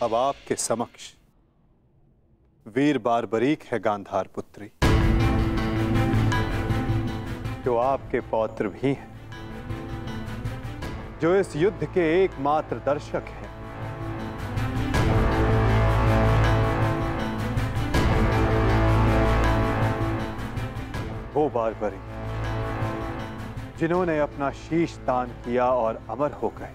अब आपके समक्ष वीर बार्बरीक है गांधार पुत्री, जो आपके पौत्र भी हैं, जो इस युद्ध के एकमात्र दर्शक हैं। वो बार्बरी जिन्होंने अपना शीश दान किया और अमर हो गए।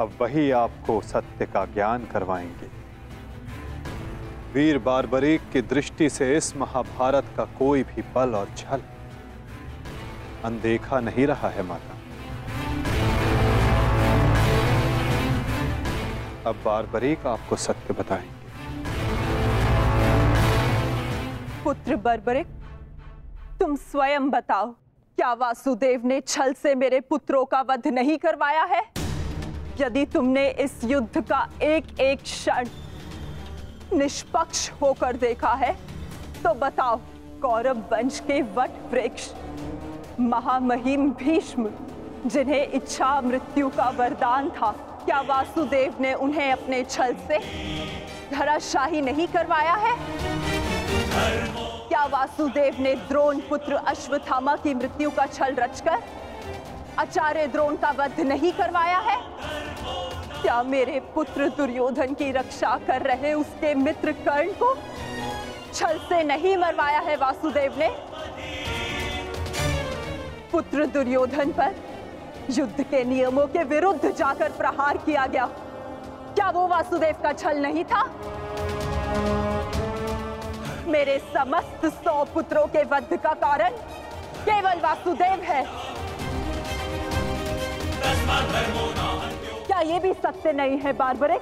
अब वही आपको सत्य का ज्ञान करवाएंगे। वीर बार्बरीक की दृष्टि से इस महाभारत का कोई भी बल और छल अनदेखा नहीं रहा है माता। अब बार्बरीक आपको सत्य बताएंगे। पुत्र बार्बरीक, तुम स्वयं बताओ, क्या वासुदेव ने छल से मेरे पुत्रों का वध नहीं करवाया है? यदि तुमने इस युद्ध का एक एक क्षण निष्पक्ष होकर देखा है, तो बताओ, कौरव वंश के वट वृक्ष महामहिम भीष्म, जिन्हें इच्छा मृत्यु का वरदान था, क्या वासुदेव ने उन्हें अपने छल से धराशाही नहीं करवाया है? क्या वासुदेव ने द्रोण पुत्र अश्वत्थामा की मृत्यु का छल रचकर आचार्य द्रोण का वध नहीं करवाया है? क्या मेरे पुत्र दुर्योधन की रक्षा कर रहे उसके मित्र कर्ण को छल से नहीं मरवाया है वासुदेव ने? पुत्र दुर्योधन पर युद्ध के नियमों के विरुद्ध जाकर प्रहार किया गया, क्या वो वासुदेव का छल नहीं था? मेरे समस्त 100 पुत्रों के वध का कारण केवल वासुदेव है। क्या ये भी सत्य नहीं है बार्बरीक?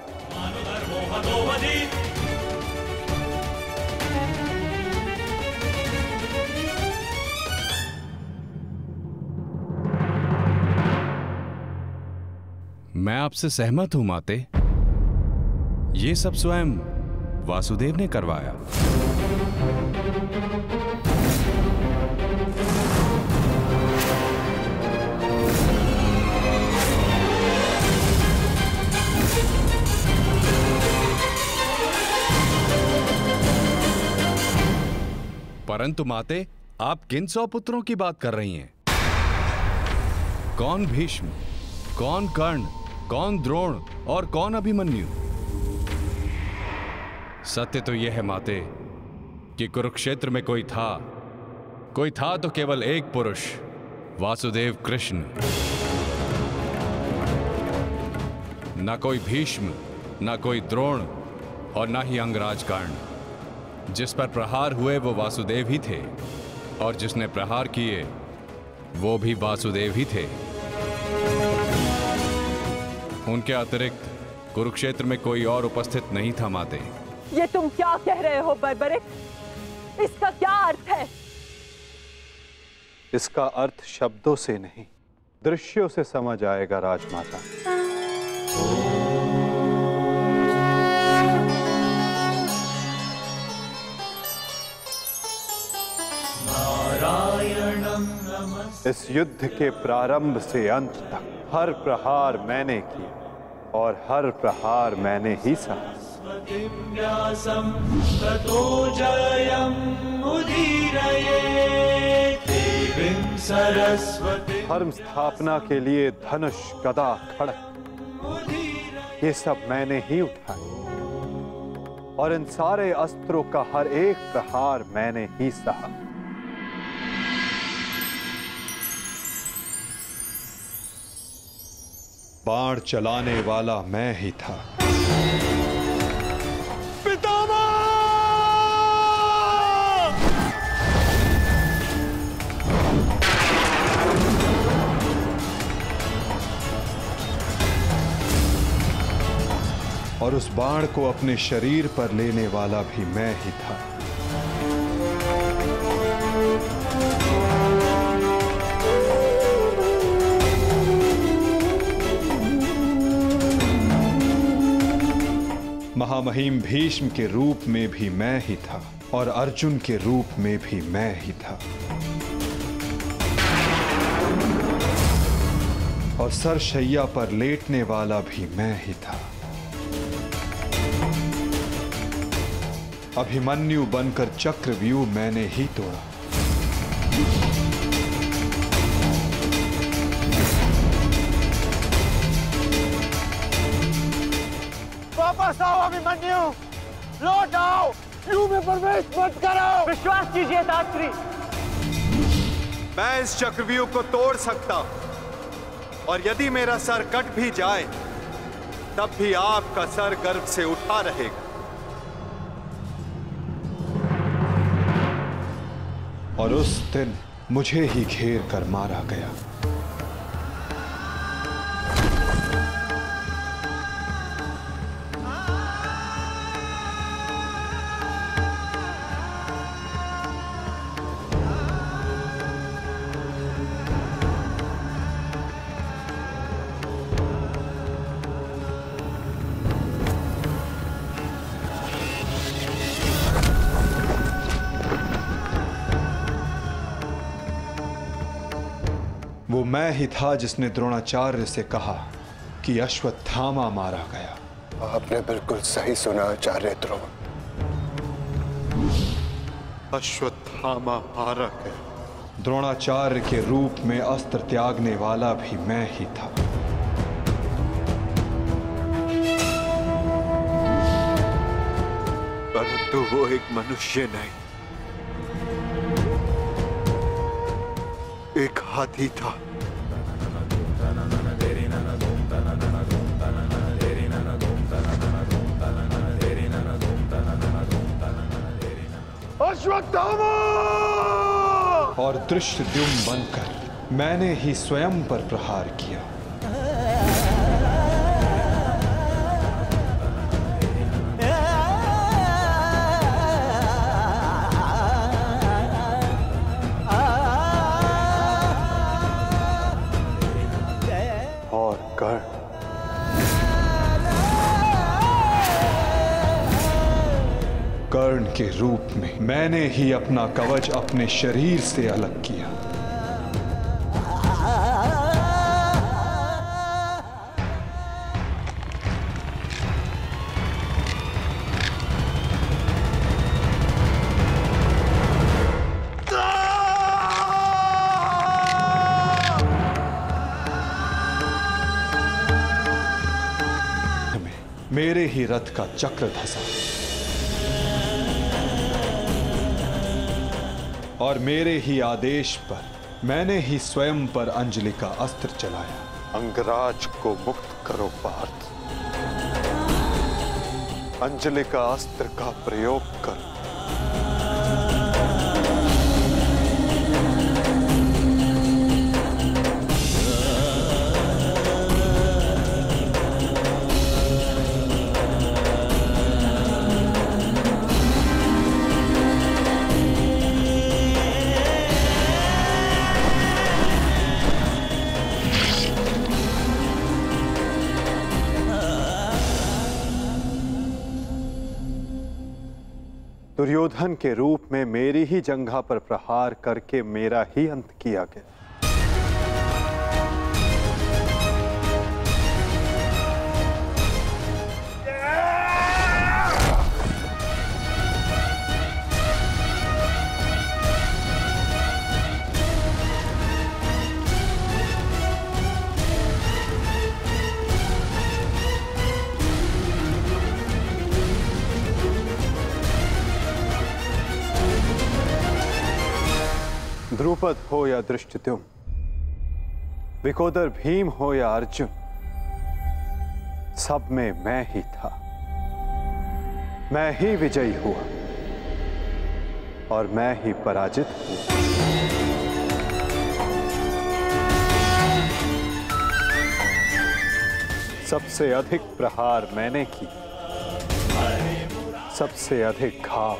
मैं आपसे सहमत हूं माते। ये सब स्वयं वासुदेव ने करवाया। परंतु माते, आप किन 100 पुत्रों की बात कर रही हैं? कौन भीष्म, कौन कर्ण, कौन द्रोण और कौन अभिमन्यु? सत्य तो यह है माते कि कुरुक्षेत्र में कोई था तो केवल एक पुरुष, वासुदेव कृष्ण। न कोई भीष्म, न कोई द्रोण और न ही अंगराज कर्ण। जिस पर प्रहार हुए वो वासुदेव ही थे, और जिसने प्रहार किए वो भी वासुदेव ही थे। उनके अतिरिक्त कुरुक्षेत्र में कोई और उपस्थित नहीं था माते। ये तुम क्या कह रहे हो बार्बरीक? इसका क्या अर्थ है? इसका अर्थ शब्दों से नहीं, दृश्यों से समझ आएगा राजमाता। इस युद्ध के प्रारंभ से अंत तक हर प्रहार मैंने किया और हर प्रहार मैंने ही सहा। धर्म स्थापना के लिए धनुष, गदा, खड्ग, ये सब मैंने ही उठाए और इन सारे अस्त्रों का हर एक प्रहार मैंने ही सहा। बाण चलाने वाला मैं ही था। पितामह! और उस बाण को अपने शरीर पर लेने वाला भी मैं ही था। महामहिम भीष्म के रूप में भी मैं ही था और अर्जुन के रूप में भी मैं ही था। और सरशैया पर लेटने वाला भी मैं ही था। अभिमन्यु बनकर चक्रव्यूह मैंने ही तोड़ा। वापस आओ अभिमन्यु, लौट आओ, व्यूह में प्रवेश मत करो। विश्वास कीजिए दात्री, मैं इस चक्रव्यूह को तोड़ सकता हूं, और यदि मेरा सर कट भी जाए तब भी आपका सर गर्भ से उठा रहेगा। और उस दिन मुझे ही घेर कर मारा गया। वो मैं ही था जिसने द्रोणाचार्य से कहा कि अश्वत्थामा मारा गया। आपने बिल्कुल सही सुना आचार्य द्रोण। अश्वत्थामा मारा गया। द्रोणाचार्य के रूप में अस्त्र त्यागने वाला भी मैं ही था। परंतु वो एक मनुष्य नहीं, एक हाथी था। अश्वत्थामा! और दृष्टद्युम्न बनकर मैंने ही स्वयं पर प्रहार किया। और कर्ण के रूप में मैंने ही अपना कवच अपने शरीर से अलग किया। मेरे ही रथ का चक्र धंसा और मेरे ही आदेश पर मैंने ही स्वयं पर अंजलि का अस्त्र चलाया। अंगराज को मुक्त करो पार्थ, अंजलि का अस्त्र का प्रयोग करो। दुर्योधन के रूप में मेरी ही जंघा पर प्रहार करके मेरा ही अंत किया गया। द्रुपद हो या धृष्टद्युम्न, विकोदर भीम हो या अर्जुन, सब में मैं ही था। मैं ही विजयी हुआ और मैं ही पराजित हुआ। सबसे अधिक प्रहार मैंने की, सबसे अधिक घाव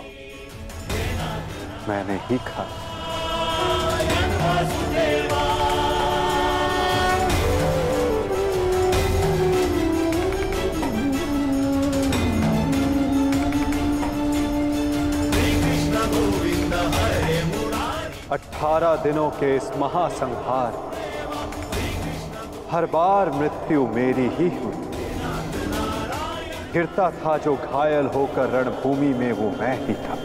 मैंने ही खाया। अठारह दिनों के इस महासंहार हर बार मृत्यु मेरी ही हुई। गिरता था जो घायल होकर रणभूमि में, वो मैं ही था।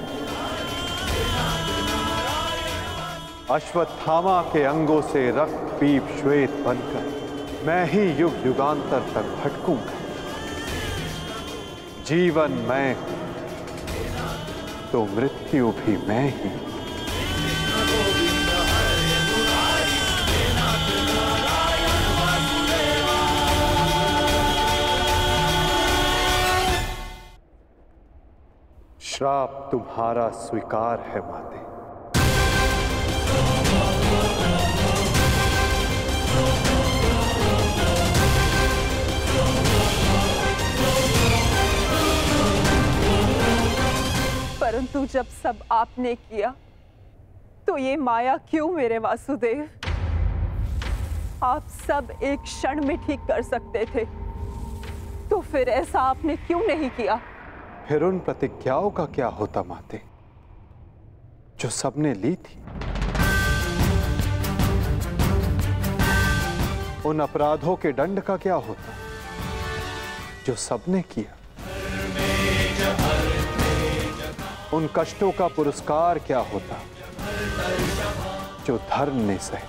अश्वत्थामा के अंगों से रक्त पीप श्वेत बनकर मैं ही युग युगांतर तक भटकूंगा। जीवन मैं तो मृत्यु भी मैं ही। श्राप तुम्हारा स्वीकार है माते। परंतु जब सब आपने किया तो ये माया क्यों मेरे वासुदेव? आप सब एक क्षण में ठीक कर सकते थे, तो फिर ऐसा आपने क्यों नहीं किया? फिर उन प्रतिज्ञाओं का क्या होता माते, जो सबने ली थी? उन अपराधों के दंड का क्या होता, जो सबने किया? उन कष्टों का पुरस्कार क्या होता, जो धर्म ने सहे?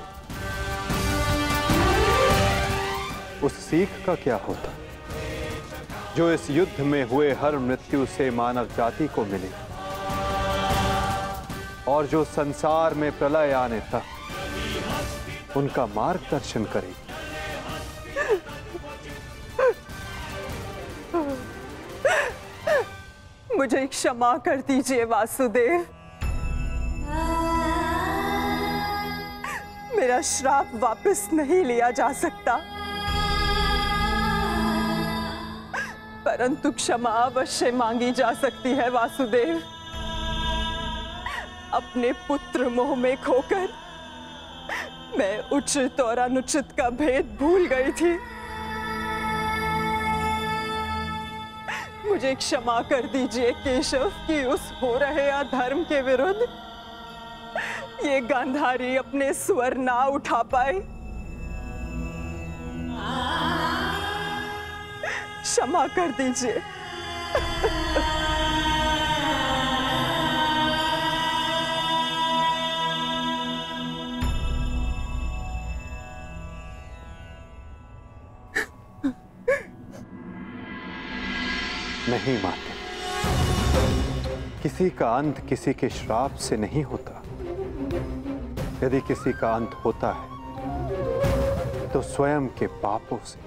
उस सीख का क्या होता, जो इस युद्ध में हुए हर मृत्यु से मानव जाति को मिले, और जो संसार में प्रलय आने तक उनका मार्गदर्शन करेगी? मुझे क्षमा कर दीजिए वासुदेव। मेरा श्राप वापस नहीं लिया जा सकता, परंतु क्षमा अवश्य मांगी जा सकती है वासुदेव। अपने पुत्र मोह में खोकर मैं उचित और अनुचित का भेद भूल गई थी। मुझे क्षमा कर दीजिए केशव कि उस हो रहे अधर्म के विरुद्ध ये गांधारी अपने स्वर ना उठा पाए। क्षमा कर दीजिए। नहीं माते, किसी का अंत किसी के श्राप से नहीं होता। यदि किसी का अंत होता है तो स्वयं के पापों से।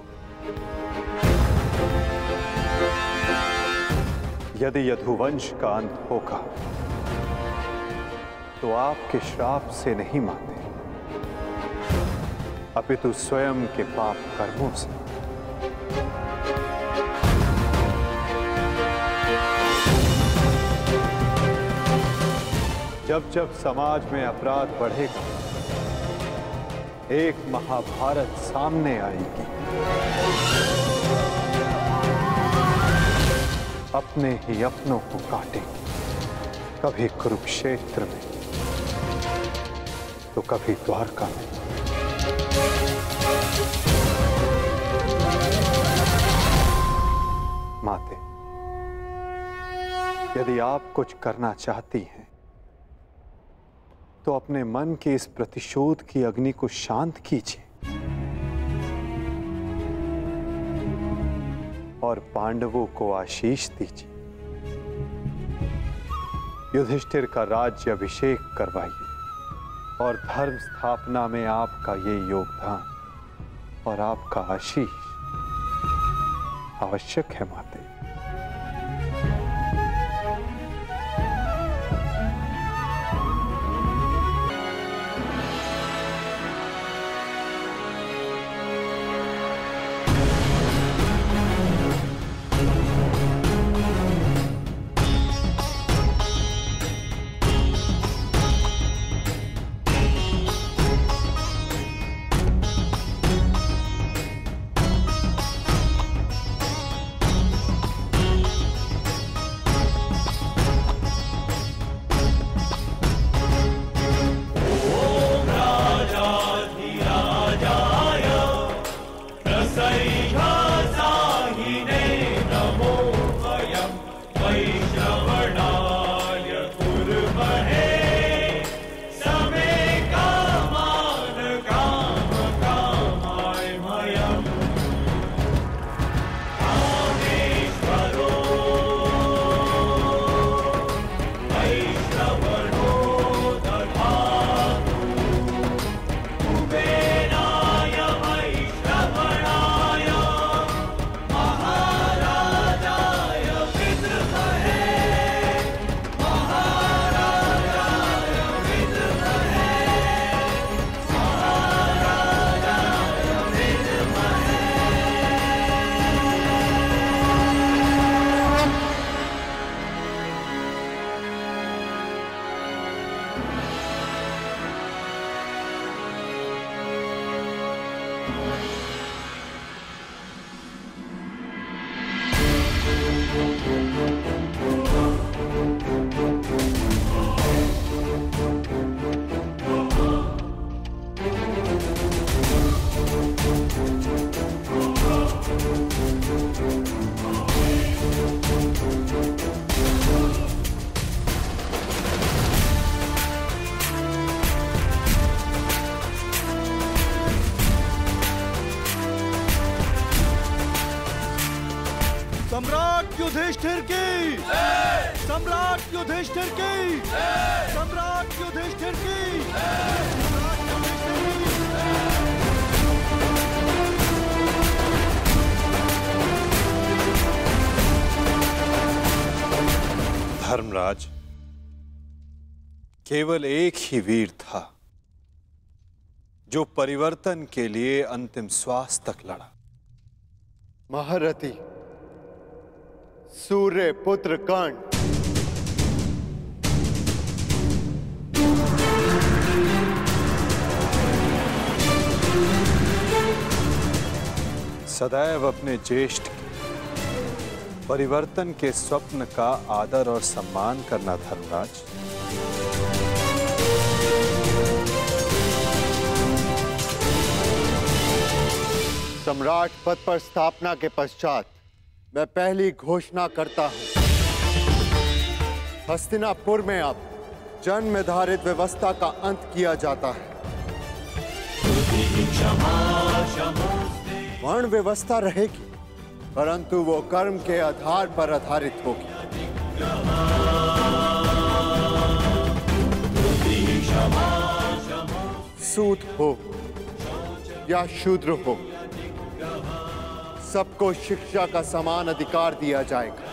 यदि यदुवंश का अंत होगा तो आपके श्राप से नहीं माते, अपितु स्वयं के पाप कर्मों से। जब जब समाज में अपराध बढ़ेगा, एक महाभारत सामने आएगी। अपने ही अपनों को काटेंगे, कभी कुरुक्षेत्र में तो कभी द्वारका में। माते, यदि आप कुछ करना चाहती हैं तो अपने मन के इस प्रतिशोध की अग्नि को शांत कीजिए और पांडवों को आशीष दीजिए। युधिष्ठिर का राज्य अभिषेक करवाइए और धर्म स्थापना में आपका ये योगदान और आपका आशीष आवश्यक है माते। सम्राट युधिष्ठिर की, सम्राट युधिष्ठिर की, सम्राट युधिष्ठिर की, धर्मराज, केवल एक ही वीर था जो परिवर्तन के लिए अंतिम श्वास तक लड़ा। महारथी सूर्य पुत्र कर्ण। सदैव अपने ज्येष्ठ परिवर्तन के स्वप्न का आदर और सम्मान करना धर्मराज। सम्राट पद पर स्थापना के पश्चात मैं पहली घोषणा करता हूं, हस्तिनापुर में अब जन्म निर्धारित व्यवस्था का अंत किया जाता है। वर्ण व्यवस्था रहेगी, परंतु वो कर्म के आधार पर आधारित होगी। सूत हो या शूद्र हो, सबको शिक्षा का समान अधिकार दिया जाएगा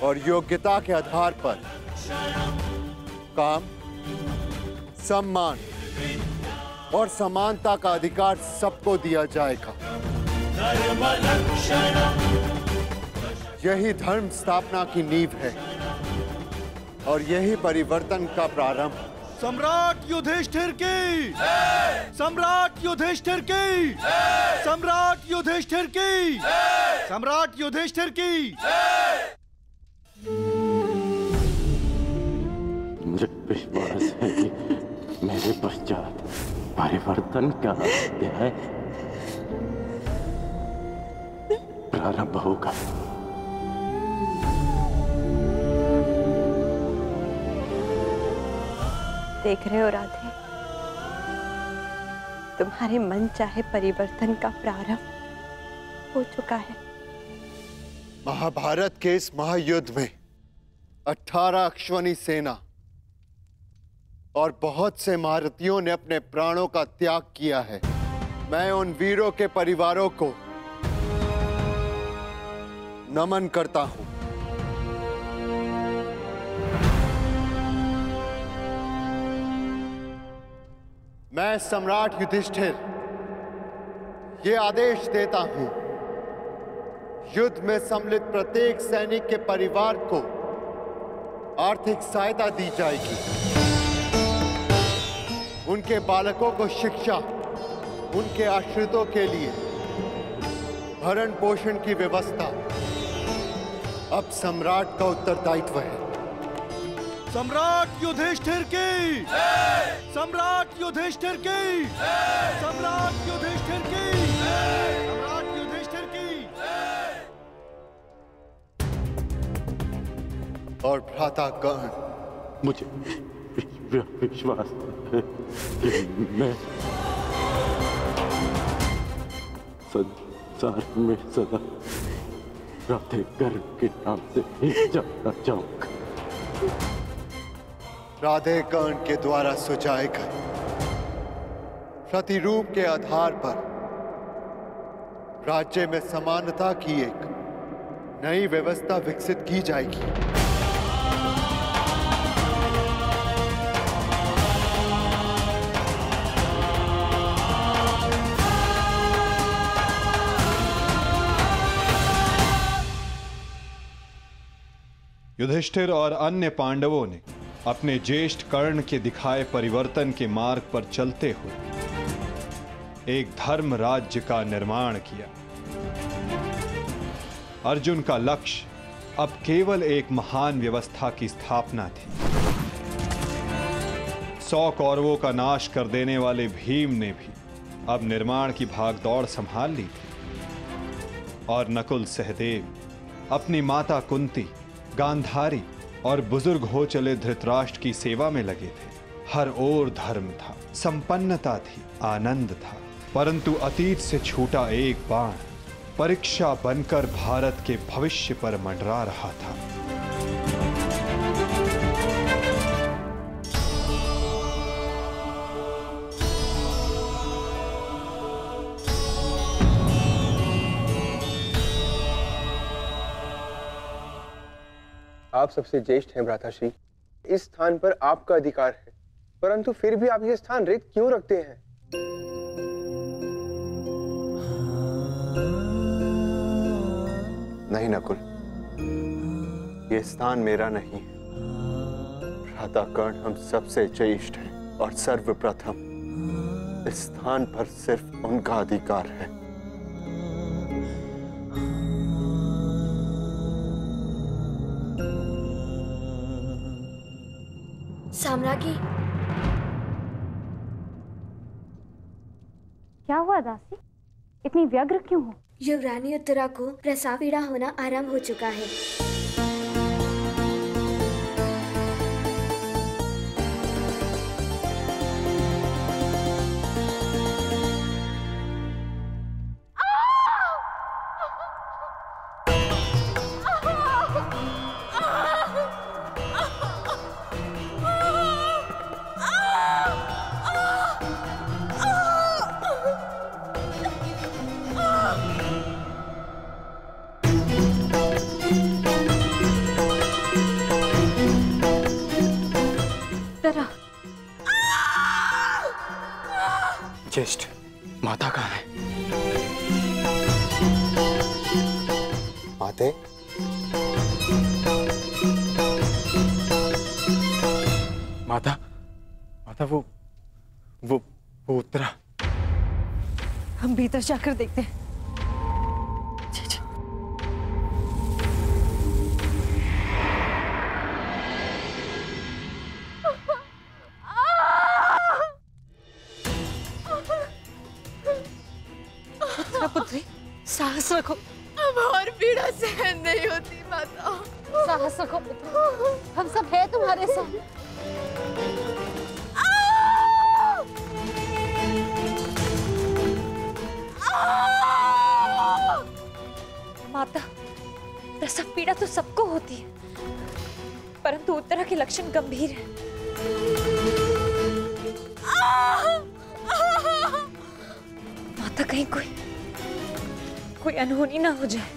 और योग्यता के आधार पर काम, सम्मान और समानता का अधिकार सबको दिया जाएगा। यही धर्म स्थापना की नींव है और यही परिवर्तन का प्रारंभ। सम्राट युधिष्ठिर की, सम्राट युधिष्ठिर की, सम्राट युधिष्ठिर की, सम्राट युधिष्ठिर की। मुझे विश्वास है कि मेरे पश्चात परिवर्तन का अध्याय प्रारंभ होगा। देख रहे हो राधे, तुम्हारे मन चाहे परिवर्तन का प्रारंभ हो चुका है। महाभारत के इस महायुद्ध में 18 अश्वनी सेना और बहुत से महारथियों ने अपने प्राणों का त्याग किया है। मैं उन वीरों के परिवारों को नमन करता हूं। मैं सम्राट युधिष्ठिर ये आदेश देता हूं, युद्ध में सम्मिलित प्रत्येक सैनिक के परिवार को आर्थिक सहायता दी जाएगी। उनके बालकों को शिक्षा, उनके आश्रितों के लिए भरण पोषण की व्यवस्था अब सम्राट का उत्तरदायित्व है। सम्राट युधिष्ठिर की, सम्राट युधिष्ठिर की, सम्राट युधिष्ठिर की, सम्राट युधिष्ठिर की। और भ्राता कर्ण, मुझे विश्वास है कि मैं संसार में सदा राधे कर्ण के नाम से ही जाना चाहूंगा। राधे कर्ण के द्वारा सुझाए गए प्रतिरूप के आधार पर राज्य में समानता की एक नई व्यवस्था विकसित की जाएगी। युधिष्ठिर और अन्य पांडवों ने अपने ज्येष्ठ कर्ण के दिखाए परिवर्तन के मार्ग पर चलते हुए एक धर्म राज्य का निर्माण किया। अर्जुन का लक्ष्य अब केवल एक महान व्यवस्था की स्थापना थी। 100 कौरवों का नाश कर देने वाले भीम ने भी अब निर्माण की भागदौड़ संभाल ली थी और नकुल सहदेव अपनी माता कुंती, गांधारी और बुजुर्ग हो चले धृतराष्ट्र की सेवा में लगे थे। हर ओर धर्म था, संपन्नता थी, आनंद था, परंतु अतीत से छूटा एक बाण परीक्षा बनकर भारत के भविष्य पर मंडरा रहा था। आप सबसे ज्येष्ठ हैं भ्राताश्री। इस स्थान पर आपका अधिकार है, परंतु फिर भी आप ये स्थान रिक्त क्यों रखते हैं? नहीं नकुल, ये स्थान मेरा नहीं। भ्राता कर्ण हम सबसे ज्येष्ठ हैं और सर्वप्रथम इस स्थान पर सिर्फ उनका अधिकार है। साम्राज्ञी, क्या हुआ दासी? इतनी व्यग्र क्यों हो? युवरानी उत्तरा को प्रसव पीड़ा होना आरंभ हो चुका है। ज्येष्ठ, माता कहाँ है? माते, माता, माता वो उत्तरा। हम भीतर जाकर देखते हैं। पुत्री, साहस रखो। अब और पीड़ा सहन नहीं होती माता। साहस रखो पुत्री, हम सब हैं तुम्हारे साथ। माता, प्रसव पीड़ा तो सबको होती है, परंतु उत्तरा के लक्षण गंभीर हैं। माता, कहीं कोई अनहोनी ना हो जाए।